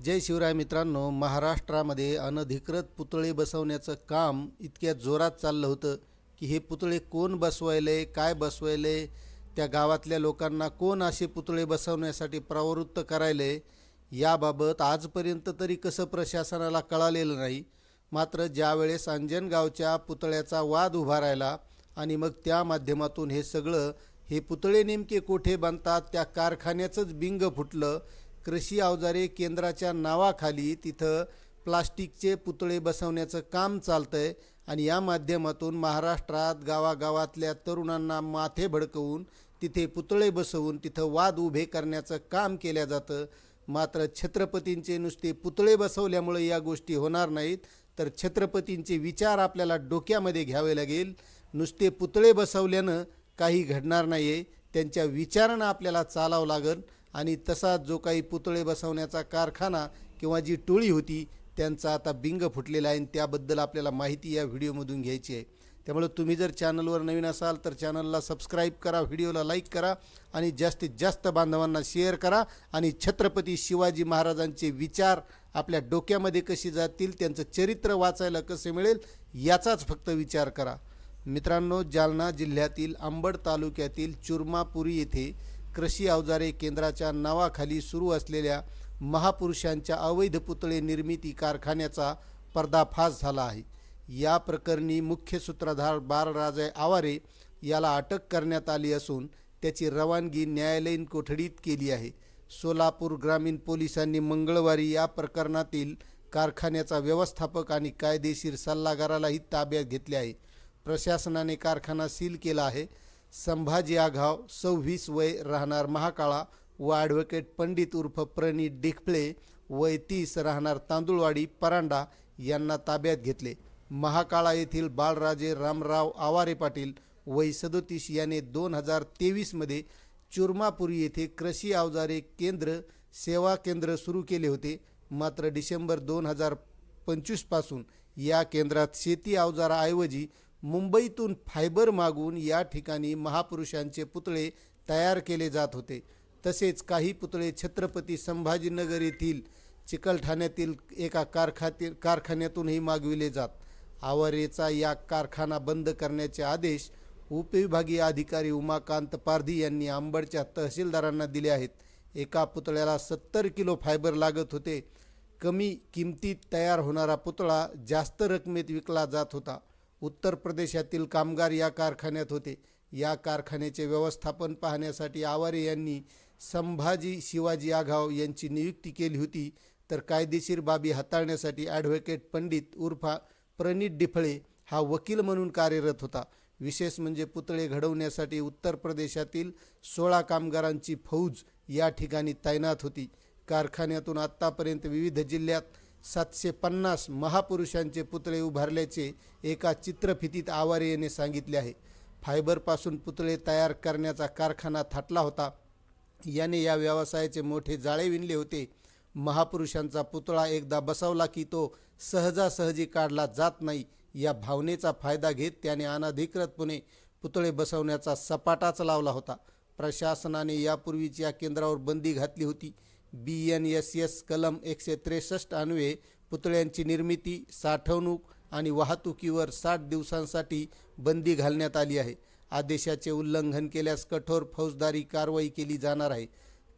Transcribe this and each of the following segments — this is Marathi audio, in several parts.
जय शिवराय मित्रांनो, महाराष्ट्रामध्ये अनधिकृत पुतळे बसवण्याचं काम इतक्या जोरात चाललं होतं की हे पुतळे कोण बसवायले, काय बसवायले, त्या गावातल्या लोकांना कोण असे पुतळे बसवण्यासाठी प्रवृत्त करायले याबाबत आजपर्यंत तरी कसं प्रशासनाला कळालेलं नाही। मात्र ज्यावेळेस अंजनगावच्या पुतळ्याचा वाद उभा राहिला आणि मग त्या माध्यमातून हे पुतळे नेमके कोठे बनतात त्या कारखान्याचंच बिंग फुटलं। कृषी अवजारे केंद्राच्या नावाखाली तिथं प्लास्टिकचे पुतळे बसवण्याचं काम चालतंय आणि या माध्यमातून महाराष्ट्रात गावागावातल्या तरुणांना माथे भडकवून तिथे पुतळे बसवून तिथं वाद उभे करण्याचं काम केलं जातं। मात्र छत्रपतींचे नुसते पुतळे बसवल्यामुळे या गोष्टी होणार नाहीत, तर छत्रपतींचे विचार आपल्याला डोक्यामध्ये घ्यावे लागेल। नुसते पुतळे बसवल्यानं काही घडणार नाही आहे, त्यांच्या विचारानं आपल्याला चालावं लागेल आणि तसा जो काही पुतळे बसवण्याचा कारखाना किंवा जी टोळी होती त्यांचा आता बिंग फुटलेला आहे, त्याबद्दल आपल्याला माहिती या व्हिडिओमधून घ्यायची आहे। त्यामुळे तुम्ही जर चॅनलवर नवीन असाल तर चॅनलला सबस्क्राईब करा, व्हिडिओला लाईक करा आणि जास्तीत जास्त बांधवांना शेअर करा आणि छत्रपती शिवाजी महाराजांचे विचार आपल्या डोक्यामध्ये कशी जातील, त्यांचं चरित्र वाचायला कसे मिळेल याचाच फक्त विचार करा। मित्रांनो, जालना जिल्ह्यातील अंबड तालुक्यातील चुरमापुरी येथे कृषी अवजारे केंद्राच्या नावाखाली सुरू असलेल्या महापुरुषांच्या अवैध पुतळे निर्मिती कारखान्याचा पर्दाफाश झाला आहे। या प्रकरणी मुख्य सूत्रधार बाळराजे आवारे याला अटक करण्यात आली असून त्याची रवानगी न्यायालयीन कोठडीत केली आहे। सोलापूर ग्रामीण पोलिसांनी मंगळवारी या प्रकरणातील कारखान्याचा व्यवस्थापक आणि कायदेशीर सल्लागारालाही ताब्यात घेतले आहे। प्रशासनाने कारखाना सील केला आहे। संभाजी आघाव 26 वय राहणार महाकाळा व ॲडव्होकेट पंडित उर्फ प्रणित डिखळे वय 30 राहणार तांदुळवाडी परांडा यांना ताब्यात घेतले। महाकाळा येथील बाळराजे रामराव आवारे पाटील वय 37 याने 2023 मध्ये चुरमापुरी येथे कृषी अवजारे केंद्र सेवा केंद्र सुरू केले होते। मात्र डिसेंबर 2025 पासून या केंद्रात शेती अवजाराऐवजी मुंबईतून फायबर मागून या ठिकाणी महापुरुषांचे पुतळे तयार केले जात होते। तसेच काही पुतळे छत्रपती संभाजीनगर येथील चिकलठाण्यातील एका कारखान्यातूनही मागविले जात। आवारेचा या कारखाना बंद करण्याचे आदेश उपविभागीय अधिकारी उमाकांत पारधी यांनी अंबडच्या तहसीलदारांना दिले आहेत। एका पुतळ्याला 70 किलो फायबर लागत होते। कमी किमतीत तयार होणारा पुतळा जास्त रकमेत विकला जात होता। उत्तर प्रदेशातील कामगार या कारखान्यात होते। या कारखान्याचे व्यवस्थापन पाहण्यासाठी आवारे यांनी संभाजी शिवाजी आघाव यांची नियुक्ती केली होती, तर कायदेशीर बाबी हाताळण्यासाठी ॲडव्होकेट पंडित उर्फ प्रणित डिखळे हा वकील म्हणून कार्यरत होता। विशेष म्हणजे पुतळे घडवण्यासाठी उत्तर प्रदेशातील 16 कामगारांची फौज या ठिकाणी तैनात होती। कारखान्यातून आत्तापर्यंत विविध जिल्ह्यात 750 महापुरुषांचे पुतळे उभारल्याचे एका चित्रफितीत आवारे यांनी सांगितले आहे। फायबरपासून पुतळे तयार करण्याचा कारखाना थाटला होता। याने या व्यवसायाचे मोठे जाळे विणले होते। महापुरुषांचा पुतळा एकदा बसवला की तो सहजासहजी काढला जात नाही, या भावनेचा फायदा घेत त्याने अनधिकृतपणे पुतळे बसवण्याचा सपाटाच लावला होता। प्रशासनाने यापूर्वीच या केंद्रावर बंदी घातली होती। BNSS कलम 163 अन्वये पुतळ्यांची निर्मिती, साठवणूक आणि वाहतुकीवर 60 दिवसांसाठी बंदी घालण्यात आली आहे। आदेशाचे उल्लंघन केल्यास कठोर फौजदारी कारवाई केली जाणार आहे।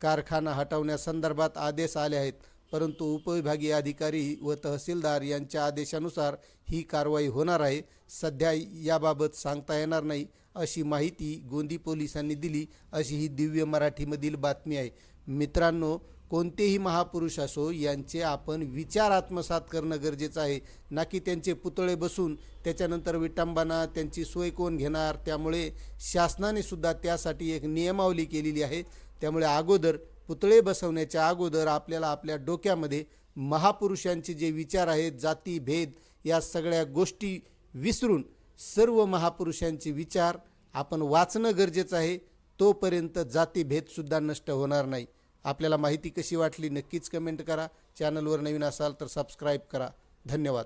कारखाना हटवण्यासंदर्भात आदेश आले आहेत, परंतु उपविभागीय अधिकारी व तहसीलदार यांच्या आदेशानुसार ही कारवाई होणार आहे। सध्या याबाबत सांगता येणार नाही अशी माहिती गोंदी पोलिसांनी दिली, अशी ही दिव्य मराठीमधील बातमी आहे। मित्रांनो, कोणतेही महापुरुष असो यांचे आपण विचार आत्मसात करणं गरजेचं आहे, ना की त्यांचे पुतळे बसून त्याच्यानंतर विटंबना त्यांची सोय कोण घेणार। त्यामुळे शासनाने सुद्धा त्यासाठी एक नियमावली केलेली आहे। त्यामुळे अगोदर पुतळे बसवण्याच्या अगोदर आपल्याला आपल्या डोक्यामध्ये महापुरुषांचे जे विचार आहेत, जाती भेद या सगळ्या गोष्टी विसरून सर्व महापुरुषांचे विचार आपण वाचणं गरजेचं आहे। तोपर्यंत जातीभेदसुद्धा नष्ट होणार नाही। आपल्याला माहिती कशी वाटली नक्कीच कमेंट करा। चॅनलवर नवीन असाल तर सबस्क्राईब करा। धन्यवाद।